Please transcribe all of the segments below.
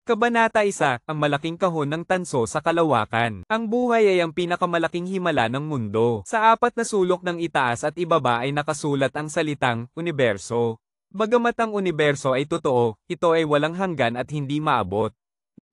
Kabanata 1, ang malaking kahon ng tanso sa kalawakan. Ang buhay ay ang pinakamalaking himala ng mundo. Sa apat na sulok ng itaas at ibaba ay nakasulat ang salitang, universo. Bagamat ang universo ay totoo, ito ay walang hanggan at hindi maabot.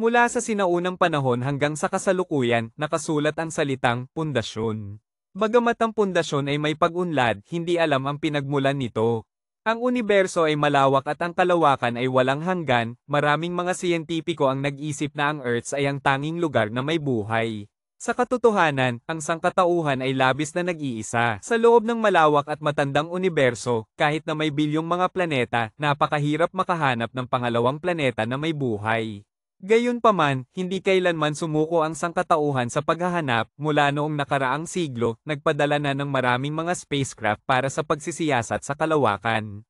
Mula sa sinaunang panahon hanggang sa kasalukuyan, nakasulat ang salitang, pundasyon. Bagamat ang pundasyon ay may pag-unlad, hindi alam ang pinagmulan nito. Ang universo ay malawak at ang kalawakan ay walang hanggan, maraming mga siyentipiko ang nag-isip na ang Earth ay ang tanging lugar na may buhay. Sa katotohanan, ang sangkatauhan ay labis na nag-iisa. Sa loob ng malawak at matandang universo, kahit na may bilyong mga planeta, napakahirap makahanap ng pangalawang planeta na may buhay. Gayunpaman, hindi kailanman sumuko ang sangkatauhan sa paghahanap. Mula noong nakaraang siglo, nagpadala na ng maraming mga spacecraft para sa pagsisiyasat sa kalawakan.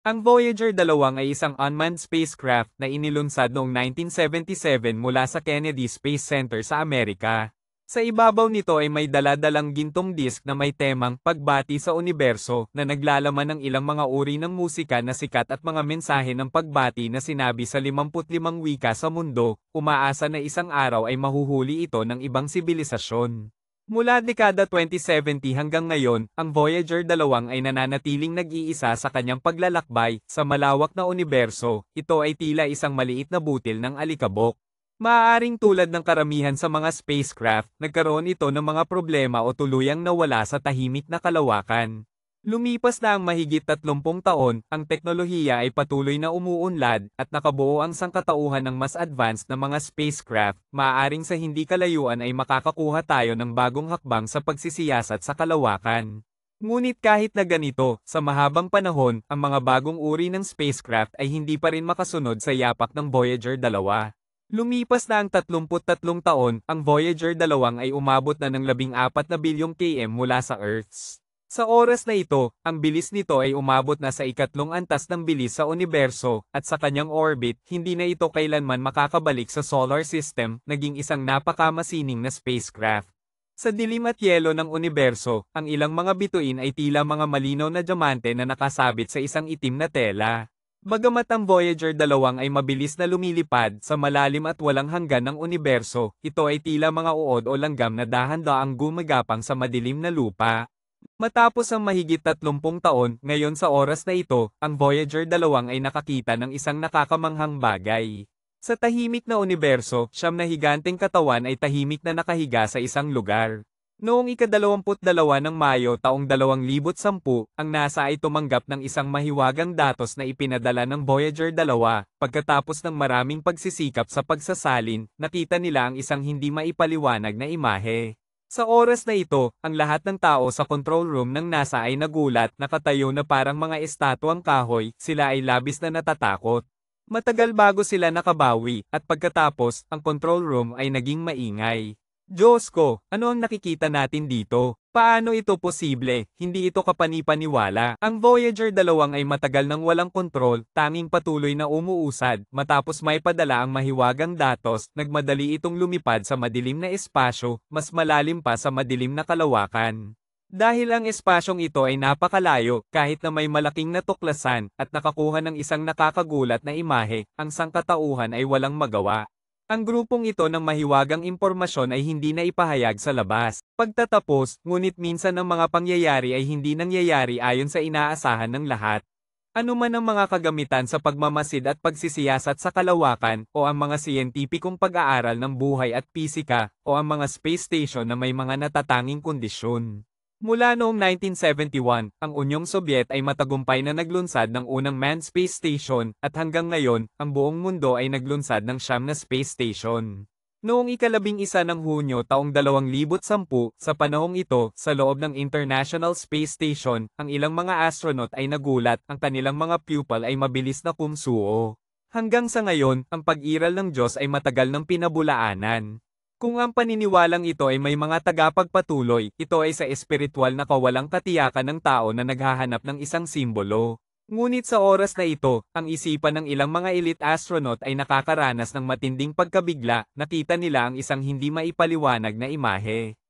Ang Voyager 2 ay isang unmanned spacecraft na inilunsad noong 1977 mula sa Kennedy Space Center sa Amerika. Sa ibabaw nito ay may dala-dalang gintong disk na may temang pagbati sa universo na naglalaman ng ilang mga uri ng musika na sikat at mga mensahe ng pagbati na sinabi sa 55 wika sa mundo, umaasa na isang araw ay mahuhuli ito ng ibang sibilisasyon. Mula dekada 2070 hanggang ngayon, ang Voyager 2 ay nananatiling nag-iisa sa kanyang paglalakbay sa malawak na universo. Ito ay tila isang maliit na butil ng alikabok. Maaaring tulad ng karamihan sa mga spacecraft, nagkaroon ito ng mga problema o tuluyang nawala sa tahimik na kalawakan. Lumipas na ang mahigit 30 taon, ang teknolohiya ay patuloy na umuunlad at nakabuo ang sangkatauhan ng mas advanced na mga spacecraft. Maaaring sa hindi kalayuan ay makakakuha tayo ng bagong hakbang sa pagsisiyasat sa kalawakan. Ngunit kahit na ganito, sa mahabang panahon, ang mga bagong uri ng spacecraft ay hindi pa rin makasunod sa yapak ng Voyager 2. Lumipas na ang 33 taon, ang Voyager 2 ay umabot na ng 14 na bilyong km mula sa Earth. Sa oras na ito, ang bilis nito ay umabot na sa ikatlong antas ng bilis sa universo, at sa kanyang orbit, hindi na ito kailanman makakabalik sa solar system, naging isang napakamasining na spacecraft. Sa dilim at yelo ng universo, ang ilang mga bituin ay tila mga malinaw na diamante na nakasabit sa isang itim na tela. Bagamat ang Voyager 2 ay mabilis na lumilipad sa malalim at walang hanggan ng universo, ito ay tila mga uod o langgam na dahan-daang gumagapang sa madilim na lupa. Matapos ang mahigit 30 taon, ngayon sa oras na ito, ang Voyager 2 ay nakakita ng isang nakakamanghang bagay. Sa tahimik na universo, siyam na higanteng katawan ay tahimik na nakahiga sa isang lugar. Noong ika-22 ng Mayo taong 2010, ang NASA ay tumanggap ng isang mahiwagang datos na ipinadala ng Voyager 2. Pagkatapos ng maraming pagsisikap sa pagsasalin, nakita nila ang isang hindi maipaliwanag na imahe. Sa oras na ito, ang lahat ng tao sa control room ng NASA ay nagulat, nakatayo na parang mga estatwang kahoy, sila ay labis na natatakot. Matagal bago sila nakabawi, at pagkatapos, ang control room ay naging maingay. Diyos ko, ano ang nakikita natin dito? Paano ito posible? Hindi ito kapani-paniwala. Ang Voyager 2 ay matagal nang walang kontrol, tanging patuloy na umuusad. Matapos may padala ang mahiwagang datos, nagmadali itong lumipad sa madilim na espasyo, mas malalim pa sa madilim na kalawakan. Dahil ang espasyong ito ay napakalayo, kahit na may malaking natuklasan, at nakakuha ng isang nakakagulat na imahe, ang sangkatauhan ay walang magawa. Ang grupong ito ng mahiwagang impormasyon ay hindi na ipahayag sa labas. Pagtatapos, ngunit minsan ang mga pangyayari ay hindi nangyayari ayon sa inaasahan ng lahat. Ano man ang mga kagamitan sa pagmamasid at pagsisiyasat sa kalawakan, o ang mga siyentipikong pag-aaral ng buhay at pisika, o ang mga space station na may mga natatanging kondisyon. Mula noong 1971, ang Unyong Sobyet ay matagumpay na naglunsad ng unang manned space station, at hanggang ngayon, ang buong mundo ay naglunsad ng 9 na space station. Noong ika-11 ng Hunyo taong 2010, sa panahong ito, sa loob ng International Space Station, ang ilang mga astronaut ay nagulat, ang kanilang mga pupil ay mabilis na kumsuo. Hanggang sa ngayon, ang pag-iral ng Diyos ay matagal ng pinabulaanan. Kung ang paniniwalang ito ay may mga tagapagpatuloy, ito ay sa espiritual na kawalang katiyakan ng tao na naghahanap ng isang simbolo. Ngunit sa oras na ito, ang isipan ng ilang mga elite astronaut ay nakakaranas ng matinding pagkabigla, nakita nila ang isang hindi maipaliwanag na imahe.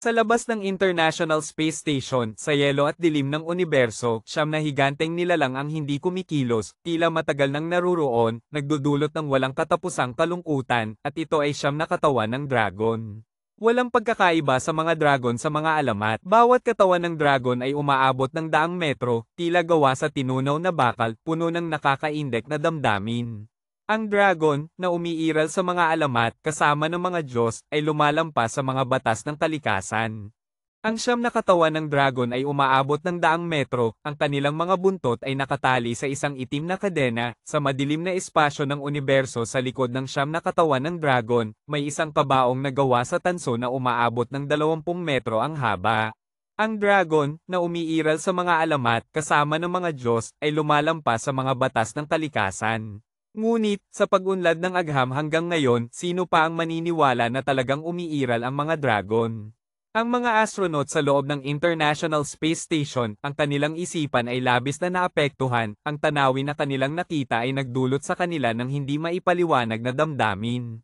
Sa labas ng International Space Station, sa yelo at dilim ng universo, siyam na higanteng nilalang ang hindi kumikilos, tila matagal nang naruroon, nagdudulot ng walang katapusang kalungkutan, at ito ay siyam na katawan ng dragon. Walang pagkakaiba sa mga dragon sa mga alamat. Bawat katawan ng dragon ay umaabot ng 100 metro, tila gawa sa tinunaw na bakal, puno ng nakakaindek na damdamin. Ang dragon, na umiiral sa mga alamat kasama ng mga Diyos, ay lumalampas sa mga batas ng kalikasan. Ang siyam na katawan ng dragon ay umaabot ng 100 metro, ang kanilang mga buntot ay nakatali sa isang itim na kadena, sa madilim na espasyo ng universo sa likod ng siyam na katawan ng dragon, may isang kabaong na gawa sa tanso na umaabot ng 20 metro ang haba. Ang dragon, na umiiral sa mga alamat kasama ng mga Diyos, ay lumalampas sa mga batas ng kalikasan. Ngunit, sa pag-unlad ng agham hanggang ngayon, sino pa ang maniniwala na talagang umiiral ang mga dragon? Ang mga astronaut sa loob ng International Space Station, ang kanilang isipan ay labis na naapektuhan, ang tanawin na kanilang nakita ay nagdulot sa kanila ng hindi maipaliwanag na damdamin.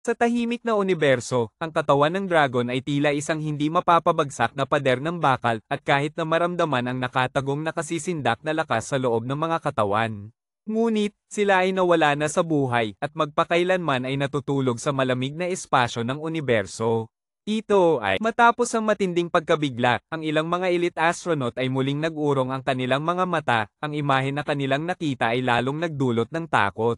Sa tahimik na universo, ang katawan ng dragon ay tila isang hindi mapapabagsak na pader ng bakal, at kahit na maramdaman ang nakatagong nakasisindak na lakas sa loob ng mga katawan. Ngunit, sila ay nawala na sa buhay, at magpakailanman ay natutulog sa malamig na espasyo ng universo. Ito ay, matapos ang matinding pagkabigla, ang ilang mga elite astronaut ay muling nag-urong ang kanilang mga mata, ang imahe na kanilang nakita ay lalong nagdulot ng takot.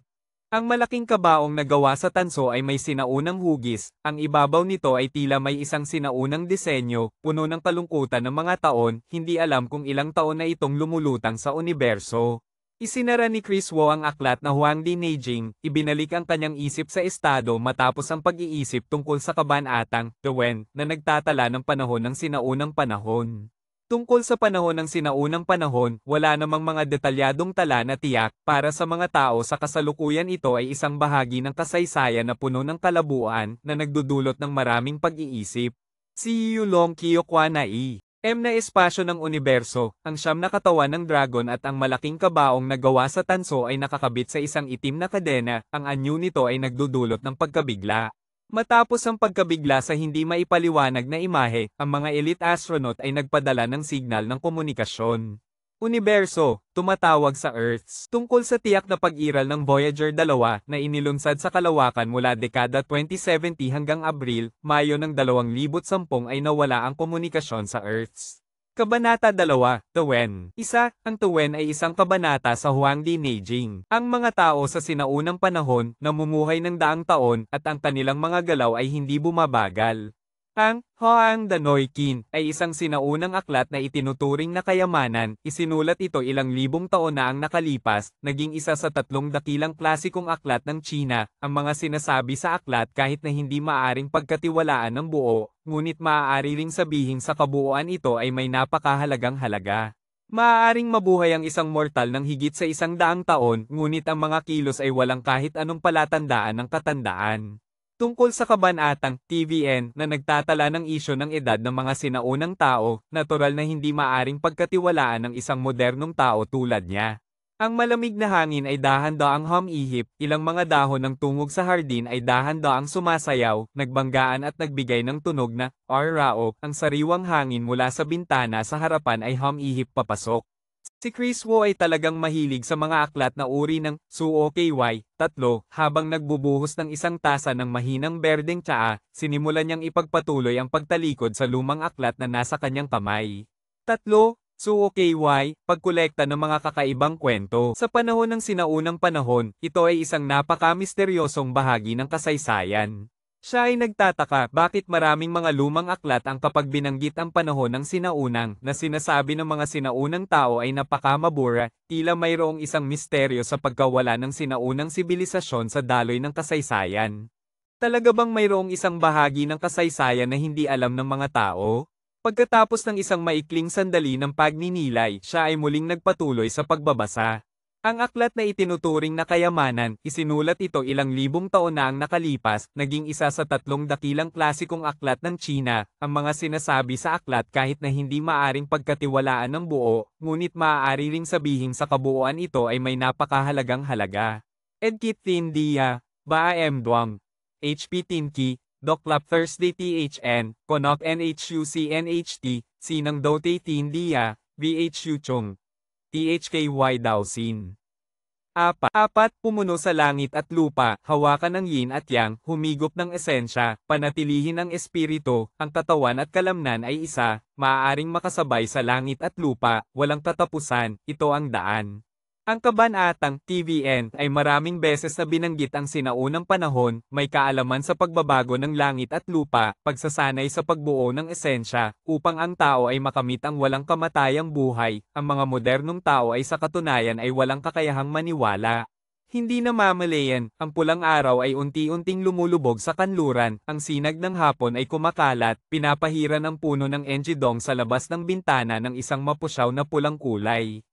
Ang malaking kabaong na gawa sa tanso ay may sinaunang hugis, ang ibabaw nito ay tila may isang sinaunang disenyo, puno ng kalungkutan ng mga taon, hindi alam kung ilang taon na itong lumulutang sa universo. Isinara ni Chris Wu ang aklat na Huangdi Neijing, ibinalik ang kanyang isip sa estado matapos ang pag-iisip tungkol sa kabanatang, The Wen, na nagtatala ng panahon ng sinaunang panahon. Tungkol sa panahon ng sinaunang panahon, wala namang mga detalyadong tala na tiyak, para sa mga tao sa kasalukuyan ito ay isang bahagi ng kasaysayan na puno ng kalabuan, na nagdudulot ng maraming pag-iisip. Si Yulong Kiyokwanai na espasyo ng universo, ang siyam na katawan ng dragon at ang malaking kabaong na gawa sa tanso ay nakakabit sa isang itim na kadena, ang anyo nito ay nagdudulot ng pagkabigla. Matapos ang pagkabigla sa hindi maipaliwanag na imahe, ang mga elite astronaut ay nagpadala ng signal ng komunikasyon. Universo, tumatawag sa Earth. Tungkol sa tiyak na pag-iral ng Voyager 2 na inilunsad sa kalawakan mula dekada 2070 hanggang Abril, Mayo ng 2010 ay nawala ang komunikasyon sa Earth. Kabanata 2, The Wen. Ang The Wen ay isang kabanata sa Huangdi Neijing. Ang mga tao sa sinaunang panahon, namumuhay ng daang taon, at ang kanilang mga galaw ay hindi bumabagal. Ang Hoang Danoy Kin ay isang sinaunang aklat na itinuturing na kayamanan, isinulat ito ilang libong taon na ang nakalipas, naging isa sa 3 dakilang klasikong aklat ng China, ang mga sinasabi sa aklat kahit na hindi maaring pagkatiwalaan ng buo, ngunit maaari ring sabihin sa kabuuan ito ay may napakahalagang halaga. Maaaring mabuhay ang isang mortal ng higit sa 100 taon, ngunit ang mga kilos ay walang kahit anong palatandaan ng katandaan. Tungkol sa kabanatang TVN na nagtatala ng isyu ng edad ng mga sinaunang tao, natural na hindi maaring pagkatiwalaan ng isang modernong tao tulad niya. Ang malamig na hangin ay dahan-daang humihip, ilang mga dahon ng tungog sa hardin ay dahan-daang sumasayaw, nagbanggaan at nagbigay ng tunog na rao, ang sariwang hangin mula sa bintana sa harapan ay humihip papasok. Si Chris Wu ay talagang mahilig sa mga aklat na uri ng Suo KY 3, habang nagbubuhos ng isang tasa ng mahinang berdeng tsaa, sinimulan niyang ipagpatuloy ang pagtalikod sa lumang aklat na nasa kanyang kamay. 3. Suo KY, pagkolekta ng mga kakaibang kwento. Sa panahon ng sinaunang panahon, ito ay isang napaka-misteryosong bahagi ng kasaysayan. Siya ay nagtataka bakit maraming mga lumang aklat ang kapag binanggit ang panahon ng sinaunang, na sinasabi ng mga sinaunang tao ay napakamabura, tila mayroong isang misteryo sa pagkawala ng sinaunang sibilisasyon sa daloy ng kasaysayan. Talaga bang mayroong isang bahagi ng kasaysayan na hindi alam ng mga tao? Pagkatapos ng isang maikling sandali ng pagninilay, siya ay muling nagpatuloy sa pagbabasa. Ang aklat na itinuturing na kayamanan, isinulat ito ilang libong taon na ang nakalipas, naging isa sa 3 dakilang klasikong aklat ng China, ang mga sinasabi sa aklat kahit na hindi maaring pagkatiwalaan ng buo, ngunit maaari ring sabihin sa kabuuan ito ay may napakahalagang halaga. Edkit Tin Dia, Ba M Duang, HP Tinki, Doklap Thursday THN, Konok NHUC NHT, Sinang Dote Tindia, VHU Chong, THKY Dowsin. Apat, pumuno sa langit at lupa, hawakan ng yin at yang, humigop ng esensya, panatilihin ang espiritu, ang katawan at kalamnan ay isa, maaaring makasabay sa langit at lupa, walang katapusan, ito ang daan. Ang kabanatang TVN ay maraming beses na binanggit ang sinaunang panahon, may kaalaman sa pagbabago ng langit at lupa, pagsasanay sa pagbuo ng esensya, upang ang tao ay makamit ang walang kamatayang buhay, ang mga modernong tao ay sa katunayan ay walang kakayahang maniwala. Hindi namamalayan, ang pulang araw ay unti-unting lumulubog sa kanluran, ang sinag ng hapon ay kumakalat, pinapahiran ang puno ng enjidong sa labas ng bintana ng isang mapusyaw na pulang kulay.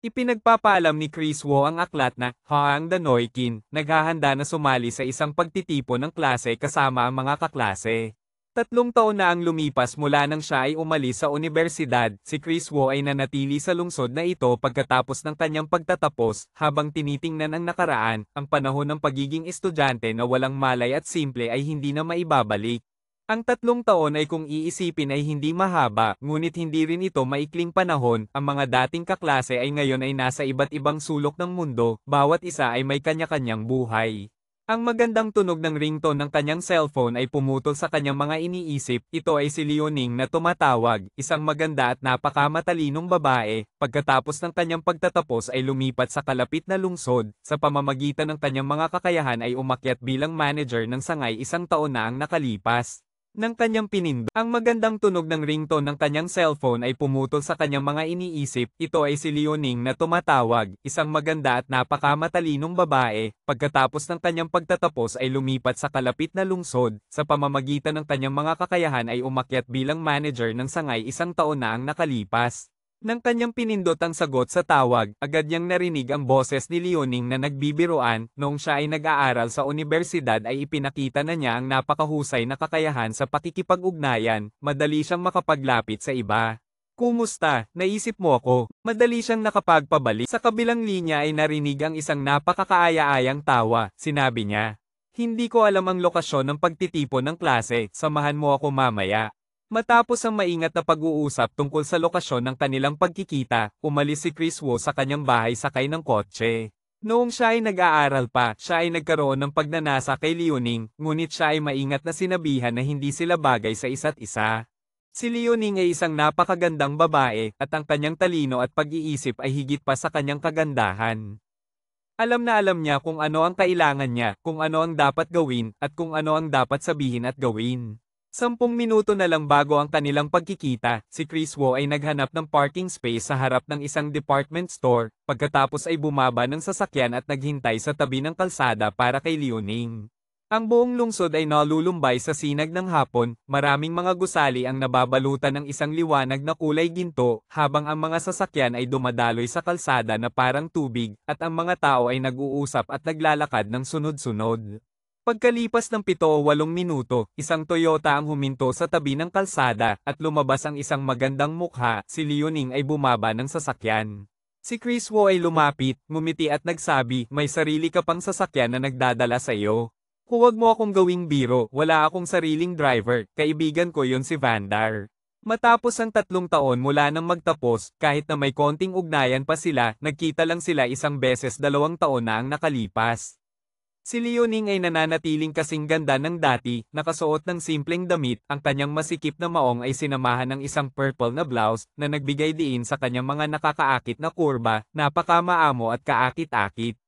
Ipinagpapaalam ni Chris Wu ang aklat na Haang Danoykin, naghahanda na sumali sa isang pagtitipon ng klase kasama ang mga kaklase. 3 taon na ang lumipas mula nang siya ay umalis sa universidad, si Chris Wu ay nanatili sa lungsod na ito pagkatapos ng kanyang pagtatapos, habang tinitingnan ang nakaraan, ang panahon ng pagiging estudyante na walang malay at simple ay hindi na maibabalik. Ang 3 taon ay kung iisipin ay hindi mahaba, ngunit hindi rin ito maikling panahon, ang mga dating kaklase ay ngayon ay nasa iba't ibang sulok ng mundo, bawat isa ay may kanya-kanyang buhay. Ang magandang tunog ng ringtone ng kanyang cellphone ay pumutol sa kanyang mga iniisip, ito ay si Leoning na tumatawag, isang maganda at napakamatalinong babae, pagkatapos ng kanyang pagtatapos ay lumipat sa kalapit na lungsod, sa pamamagitan ng kanyang mga kakayahan ay umakyat bilang manager ng sangay 1 taon na ang nakalipas. Nang kanyang pinindot, ang magandang tunog ng ringtone ng kanyang cellphone ay pumutol sa kanyang mga iniisip, ito ay si Leoning na tumatawag, isang maganda at napakamatalinong babae, pagkatapos ng kanyang pagtatapos ay lumipat sa kalapit na lungsod, sa pamamagitan ng kanyang mga kakayahan ay umakyat bilang manager ng sangay 1 taon na ang nakalipas. Nang kanyang pinindot ang sagot sa tawag, agad niyang narinig ang boses ni Leoning na nagbibiruan, noong siya ay nag-aaral sa universidad ay ipinakita na niya ang napakahusay na kakayahan sa pakikipag-ugnayan, madali siyang makapaglapit sa iba. Kumusta, naisip mo ako? Madali siyang nakapagpabalik. Sa kabilang linya ay narinig ang isang napakakaaya-ayang tawa, sinabi niya. Hindi ko alam ang lokasyon ng pagtitipon ng klase, samahan mo ako mamaya. Matapos ang maingat na pag-uusap tungkol sa lokasyon ng kanilang pagkikita, umalis si Chris Wu sa kanyang bahay sakay ng kotse. Noong siya ay nag-aaral pa, siya ay nagkaroon ng pagnanasa kay Leoning, ngunit siya ay maingat na sinabihan na hindi sila bagay sa isa't isa. Si Leoning ay isang napakagandang babae, at ang kanyang talino at pag-iisip ay higit pa sa kanyang kagandahan. Alam na alam niya kung ano ang kailangan niya, kung ano ang dapat gawin, at kung ano ang dapat sabihin at gawin. 10 minuto na lang bago ang kanilang pagkikita, si Chris Wu ay naghanap ng parking space sa harap ng isang department store, pagkatapos ay bumaba ng sasakyan at naghintay sa tabi ng kalsada para kay Leoning. Ang buong lungsod ay nalulumbay sa sinag ng hapon, maraming mga gusali ang nababalutan ng isang liwanag na kulay ginto, habang ang mga sasakyan ay dumadaloy sa kalsada na parang tubig, at ang mga tao ay nag-uusap at naglalakad ng sunod-sunod. Pagkalipas ng 7 o 8 minuto, isang Toyota ang huminto sa tabi ng kalsada, at lumabas ang isang magandang mukha, si Leoning ay bumaba ng sasakyan. Si Chris Wu ay lumapit, ngumiti at nagsabi, may sarili ka pang sasakyan na nagdadala sa iyo. Huwag mo akong gawing biro, wala akong sariling driver, kaibigan ko yon si Vandar. Matapos ang 3 taon mula nang magtapos, kahit na may konting ugnayan pa sila, nagkita lang sila isang beses 2 taon na ang nakalipas. Si Leoning ay nananatiling kasing ganda ng dati, nakasuot ng simpleng damit, ang kanyang masikip na maong ay sinamahan ng isang purple na blouse, na nagbigay diin sa kanyang mga nakakaakit na kurba, napakamaamo at kaakit-akit.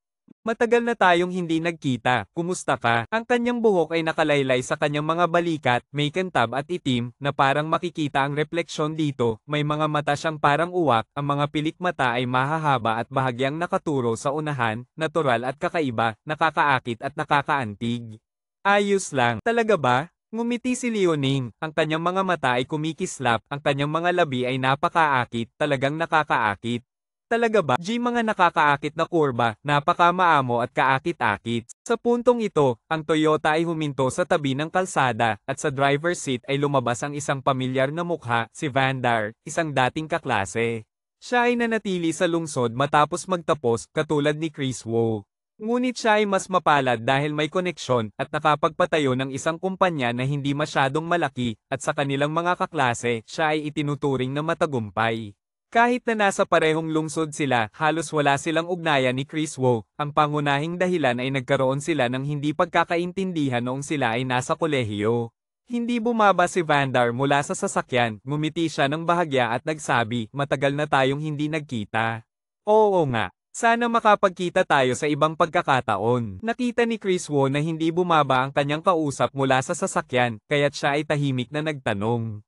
Matagal na tayong hindi nagkita, kumusta ka? Ang kanyang buhok ay nakalaylay sa kanyang mga balikat, may kintab at itim, na parang makikita ang refleksyon dito, may mga mata siyang parang uwak, ang mga pilik mata ay mahahaba at bahagyang nakaturo sa unahan, natural at kakaiba, nakakaakit at nakakaantig. Ayos lang, talaga ba? Ngumiti si Leoning, ang kanyang mga mata ay kumikislap, ang kanyang mga labi ay napakaakit, talagang nakakaakit. Talaga ba? Mga nakakaakit na kurba, napakamaamo at kaakit-akit. Sa puntong ito, ang Toyota ay huminto sa tabi ng kalsada, at sa driver's seat ay lumabas ang isang pamilyar na mukha, si Vandar, isang dating kaklase. Siya ay nanatili sa lungsod matapos magtapos, katulad ni Chris Wu. Ngunit siya ay mas mapalad dahil may koneksyon at nakapagpatayo ng isang kumpanya na hindi masyadong malaki at sa kanilang mga kaklase, siya ay itinuturing na matagumpay. Kahit na nasa parehong lungsod sila, halos wala silang ugnayan ni Chris Wu. Ang pangunahing dahilan ay nagkaroon sila ng hindi pagkakaintindihan noong sila ay nasa kolehiyo. Hindi bumaba si Vandar mula sa sasakyan, ngumiti siya ng bahagya at nagsabi, matagal na tayong hindi nagkita. Oo nga. Sana makapagkita tayo sa ibang pagkakataon. Nakita ni Chris Wu na hindi bumaba ang kanyang kausap mula sa sasakyan, kaya't siya ay tahimik na nagtanong.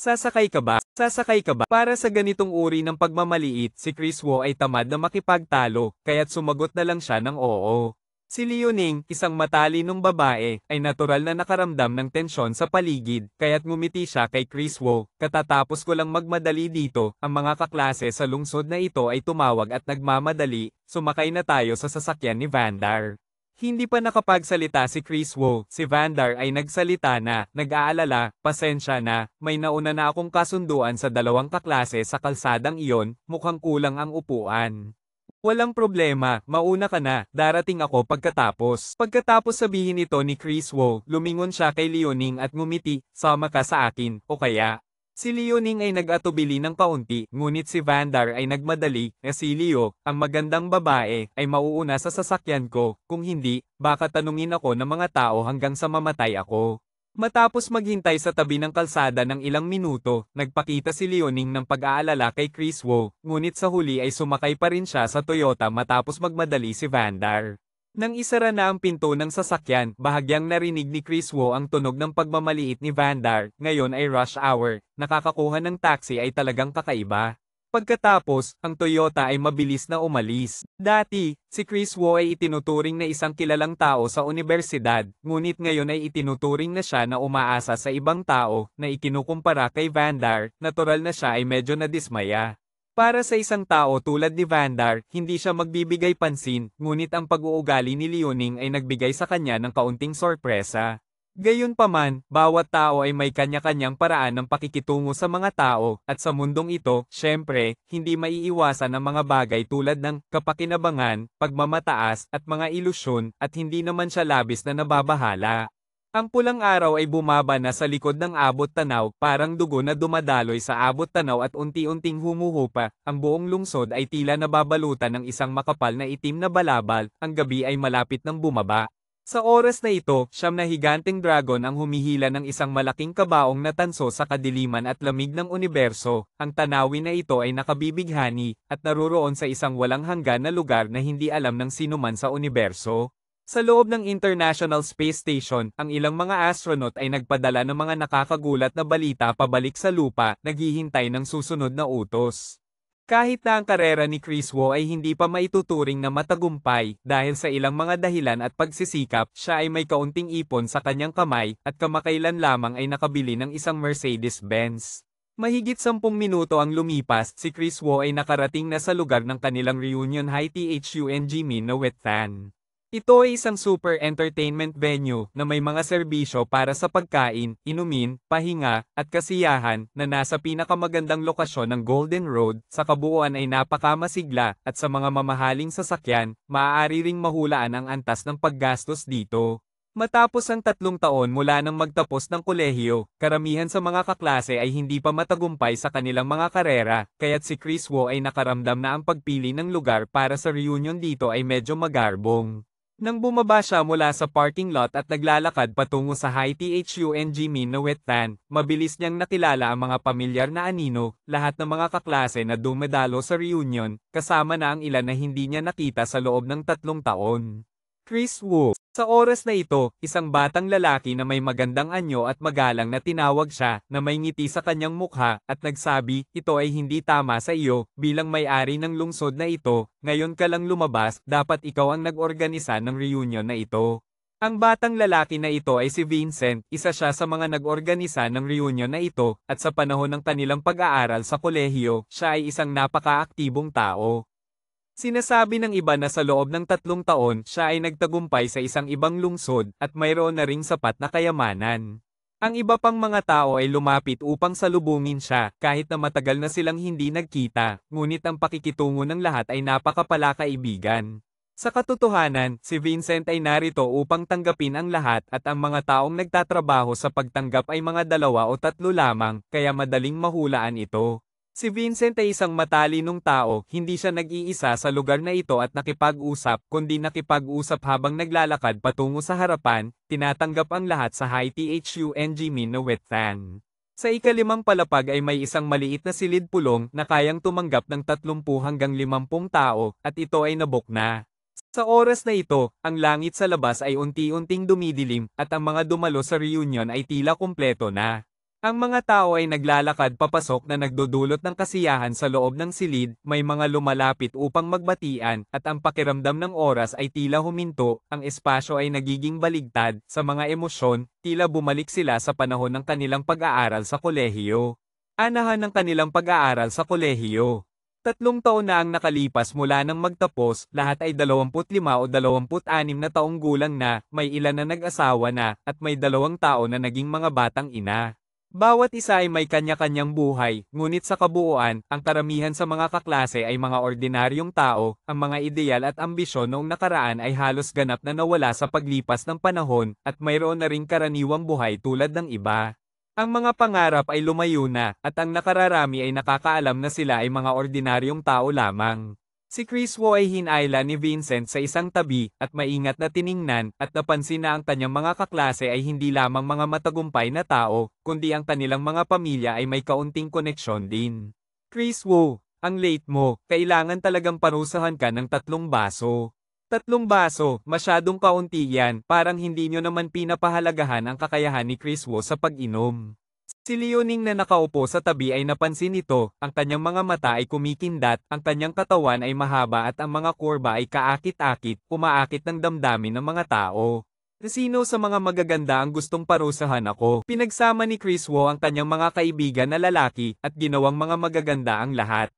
Sasakay ka ba? Sasakay ka ba? Para sa ganitong uri ng pagmamaliit, si Chris Wu ay tamad na makipagtalo, kaya't sumagot na lang siya ng oo. Si Liuning, isang matalinong babae, ay natural na nakaramdam ng tensyon sa paligid, kaya't ngumiti siya kay Chris Wu. Katatapos ko lang magmadali dito, ang mga kaklase sa lungsod na ito ay tumawag at nagmamadali, sumakay na tayo sa sasakyan ni Vandar. Hindi pa nakapagsalita si Chris Wu, si Vandar ay nagsalita na, nag-aalala, pasensya na, may nauna na akong kasunduan sa dalawang kaklase sa kalsadang iyon, mukhang kulang ang upuan. Walang problema, mauna ka na, darating ako pagkatapos. Pagkatapos sabihin ito ni Chris Wu, lumingon siya kay Liuning at ngumiti, sama ka sa akin, o kaya. Si Liuning ay nag-atubili ng kaunti, ngunit si Vandar ay nagmadali, si Leo, ang magandang babae, ay mauuna sa sasakyan ko, kung hindi, baka tanungin ako ng mga tao hanggang sa mamatay ako. Matapos maghintay sa tabi ng kalsada ng ilang minuto, nagpakita si Liuning ng pag-aalala kay Chris Wu, ngunit sa huli ay sumakay pa rin siya sa Toyota matapos magmadali si Vandar. Nang isara na ang pinto ng sasakyan, bahagyang narinig ni Chris Wu ang tunog ng pagmamaliit ni Vandar, ngayon ay rush hour, nakakakuha ng taxi ay talagang kakaiba. Pagkatapos, ang Toyota ay mabilis na umalis. Dati, si Chris Wu ay itinuturing na isang kilalang tao sa unibersidad, ngunit ngayon ay itinuturing na siya na umaasa sa ibang tao, na ikinukumpara kay Vandar, natural na siya ay medyo nadismaya. Para sa isang tao tulad ni Vandar, hindi siya magbibigay pansin, ngunit ang pag-uugali ni Liuning ay nagbigay sa kanya ng kaunting sorpresa. Gayunpaman, bawat tao ay may kanya-kanyang paraan ng pakikitungo sa mga tao, at sa mundong ito, syempre, hindi maiiwasan ang mga bagay tulad ng kapakinabangan, pagmamataas, at mga ilusyon, at hindi naman siya labis na nababahala. Ang pulang araw ay bumaba na sa likod ng abot-tanaw, parang dugo na dumadaloy sa abot-tanaw at unti-unting humuhupa, ang buong lungsod ay tila nababalutan ng isang makapal na itim na balabal, ang gabi ay malapit ng bumaba. Sa oras na ito, siyam na higanteng dragon ang humihila ng isang malaking kabaong na tanso sa kadiliman at lamig ng universo. Ang tanawin na ito ay nakabibighani, at naruroon sa isang walang hanggan na lugar na hindi alam ng sinuman sa universo. Sa loob ng International Space Station, ang ilang mga astronaut ay nagpadala ng mga nakakagulat na balita pabalik sa lupa, naghihintay ng susunod na utos. Kahit na ang karera ni Chris Wu ay hindi pa maituturing na matagumpay, dahil sa ilang mga dahilan at pagsisikap, siya ay may kaunting ipon sa kanyang kamay, at kamakailan lamang ay nakabili ng isang Mercedes-Benz. Mahigit 10 minuto ang lumipas, si Chris Wu ay nakarating na sa lugar ng kanilang reunion high THUNG Min na Wetan. Ito ay isang super entertainment venue na may mga serbisyo para sa pagkain, inumin, pahinga, at kasiyahan na nasa pinakamagandang lokasyon ng Golden Road. Sa kabuuan ay napakamasigla at sa mga mamahaling sasakyan, maaari ring mahulaan ang antas ng paggastos dito. Matapos ang 3 taon mula nang magtapos ng kolehiyo, karamihan sa mga kaklase ay hindi pa matagumpay sa kanilang mga karera, kaya't si Chris Wu ay nakaramdam na ang pagpili ng lugar para sa reunion dito ay medyo magarbong. Nang bumaba siya mula sa parking lot at naglalakad patungo sa High THUNG Min na Wetan, mabilis niyang nakilala ang mga pamilyar na anino, lahat ng mga kaklase na dumedalo sa reunion, kasama na ang ilan na hindi niya nakita sa loob ng 3 taon. Chris Wu. Sa oras na ito, isang batang lalaki na may magandang anyo at magalang na tinawag siya, na may ngiti sa kanyang mukha, at nagsabi, ito ay hindi tama sa iyo, bilang may-ari ng lungsod na ito, ngayon ka lang lumabas, dapat ikaw ang nag-organisa ng reunion na ito. Ang batang lalaki na ito ay si Vincent, isa siya sa mga nag-organisa ng reunion na ito, at sa panahon ng kanilang pag-aaral sa kolehiyo, siya ay isang napaka-aktibong tao. Sinasabi ng iba na sa loob ng 3 taon, siya ay nagtagumpay sa isang ibang lungsod, at mayroon na ring sapat na kayamanan. Ang iba pang mga tao ay lumapit upang salubungin siya, kahit na matagal na silang hindi nagkita, ngunit ang pakikitungo ng lahat ay napakapalakaibigan. Sa katotohanan, si Vincent ay narito upang tanggapin ang lahat at ang mga taong nagtatrabaho sa pagtanggap ay mga 2 o 3 lamang, kaya madaling mahulaan ito. Si Vincent ay isang matalinong tao, hindi siya nag-iisa sa lugar na ito at nakipag-usap, kundi nakipag-usap habang naglalakad patungo sa harapan, tinatanggap ang lahat sa High Thung Minawethan. Sa ikalimang palapag ay may isang maliit na silid pulong na kayang tumanggap ng 30 hanggang 50 tao, at ito ay nabuk na. Sa oras na ito, ang langit sa labas ay unti-unting dumidilim, at ang mga dumalo sa reunion ay tila kumpleto na. Ang mga tao ay naglalakad papasok na nagdudulot ng kasiyahan sa loob ng silid, may mga lumalapit upang magbatian, at ang pakiramdam ng oras ay tila huminto, ang espasyo ay nagiging baligtad, sa mga emosyon, tila bumalik sila sa panahon ng kanilang pag-aaral sa kolehiyo. Anahan ng kanilang pag-aaral sa kolehiyo. 3 taon na ang nakalipas mula nang magtapos, lahat ay 25 o 26 na taong gulang na, may ilan na nag-asawa na, at may 2 tao na naging mga batang ina. Bawat isa ay may kanya-kanyang buhay, ngunit sa kabuuan, ang karamihan sa mga kaklase ay mga ordinaryong tao, ang mga ideal at ambisyon noong nakaraan ay halos ganap na nawala sa paglipas ng panahon, at mayroon na ring karaniwang buhay tulad ng iba. Ang mga pangarap ay lumayo na, at ang nakararami ay nakakaalam na sila ay mga ordinaryong tao lamang. Si Chris Wu ay hinayla ni Vincent sa isang tabi, at maingat na tiningnan, at napansin na ang kanyang mga kaklase ay hindi lamang mga matagumpay na tao, kundi ang kanilang mga pamilya ay may kaunting koneksyon din. Chris Wu, ang late mo, kailangan talagang parusahan ka ng 3 baso. 3 baso, masyadong kaunti yan, parang hindi nyo naman pinapahalagahan ang kakayahan ni Chris Wu sa pag-inom. Si Leoning na nakaupo sa tabi ay napansin ito, ang kanyang mga mata ay kumikindat, ang kanyang katawan ay mahaba at ang mga kurba ay kaakit-akit, umaakit ng damdamin ng mga tao. Sino sa mga magaganda ang gustong parusahan ako? Pinagsama ni Chris Wu ang kanyang mga kaibigan na lalaki, at ginawang mga magaganda ang lahat.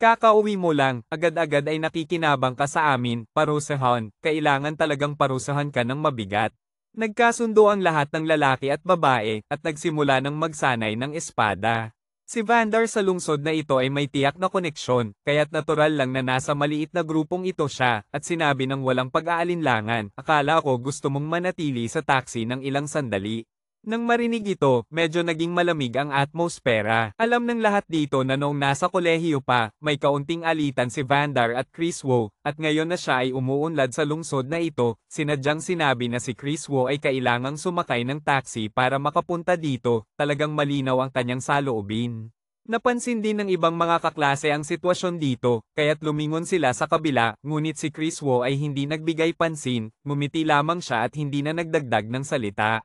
Kakauwi mo lang, agad-agad ay nakikinabang ka sa amin, parusahan, kailangan talagang parusahan ka ng mabigat. Nagkasundo ang lahat ng lalaki at babae, at nagsimula ng magsanay ng espada. Si Vander sa lungsod na ito ay may tiyak na koneksyon, kaya't natural lang na nasa maliit na grupong ito siya, at sinabi ng walang pag-aalinlangan, akala ko gusto mong manatili sa taxi ng ilang sandali. Nang marinig ito, medyo naging malamig ang atmosfera. Alam ng lahat dito na noong nasa kolehiyo pa, may kaunting alitan si Vander at Chris Wu, at ngayon na siya ay umuunlad sa lungsod na ito, sinadyang sinabi na si Chris Wu ay kailangang sumakay ng taxi para makapunta dito, talagang malinaw ang kanyang saloobin. Napansin din ng ibang mga kaklase ang sitwasyon dito, kaya't lumingon sila sa kabila, ngunit si Chris Wu ay hindi nagbigay pansin, ngumiti lamang siya at hindi na nagdagdag ng salita.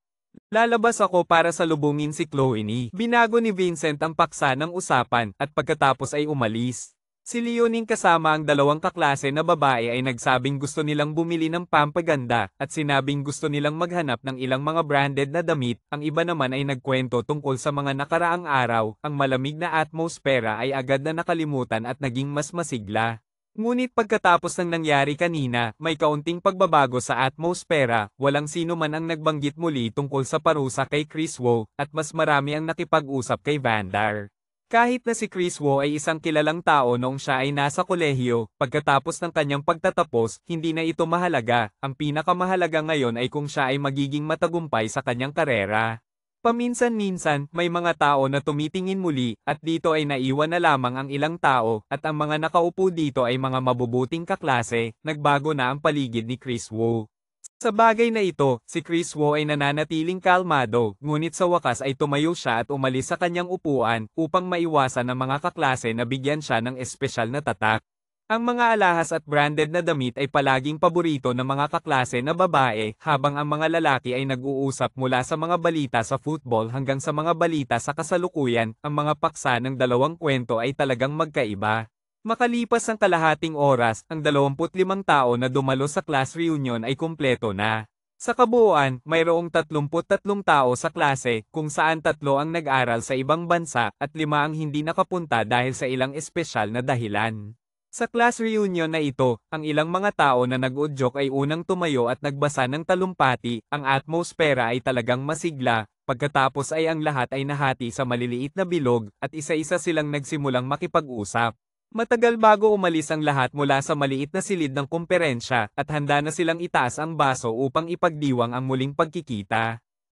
Lalabas ako para salubungin si Chloe ni. Binago ni Vincent ang paksa ng usapan, at pagkatapos ay umalis. Si Leoning kasama ang 2 kaklase na babae ay nagsabing gusto nilang bumili ng pampaganda, at sinabing gusto nilang maghanap ng ilang mga branded na damit, ang iba naman ay nagkwento tungkol sa mga nakaraang araw, ang malamig na atmosfera ay agad na nakalimutan at naging mas masigla. Ngunit pagkatapos ng nangyari kanina, may kaunting pagbabago sa atmosfera, walang sino man ang nagbanggit muli tungkol sa parusa kay Chris Wu, at mas marami ang nakipag-usap kay Vander. Kahit na si Chris Wu ay isang kilalang tao noong siya ay nasa kolehiyo, pagkatapos ng kanyang pagtatapos, hindi na ito mahalaga, ang pinakamahalaga ngayon ay kung siya ay magiging matagumpay sa kanyang karera. Paminsan-minsan, may mga tao na tumitingin muli, at dito ay naiwan na lamang ang ilang tao, at ang mga nakaupo dito ay mga mabubuting kaklase, nagbago na ang paligid ni Chris Wu. Sa bagay na ito, si Chris Wu ay nananatiling kalmado, ngunit sa wakas ay tumayo siya at umalis sa kanyang upuan, upang maiwasan ng mga kaklase na bigyan siya ng espesyal na tatak. Ang mga alahas at branded na damit ay palaging paborito ng mga kaklase na babae, habang ang mga lalaki ay nag-uusap mula sa mga balita sa football hanggang sa mga balita sa kasalukuyan, ang mga paksa ng 2 kwento ay talagang magkaiba. Makalipas ang kalahating oras, ang 25 tao na dumalo sa class reunion ay kumpleto na. Sa kabuuan, mayroong 33 tao sa klase, kung saan 3 ang nag-aral sa ibang bansa, at 5 ang hindi nakapunta dahil sa ilang espesyal na dahilan. Sa class reunion na ito, ang ilang mga tao na nag-udyok ay unang tumayo at nagbasa ng talumpati, ang atmosfera ay talagang masigla, pagkatapos ay ang lahat ay nahati sa maliliit na bilog, at isa-isa silang nagsimulang makipag-usap. Matagal bago umalis ang lahat mula sa maliit na silid ng kumperensya, at handa na silang itaas ang baso upang ipagdiwang ang muling pagkikita.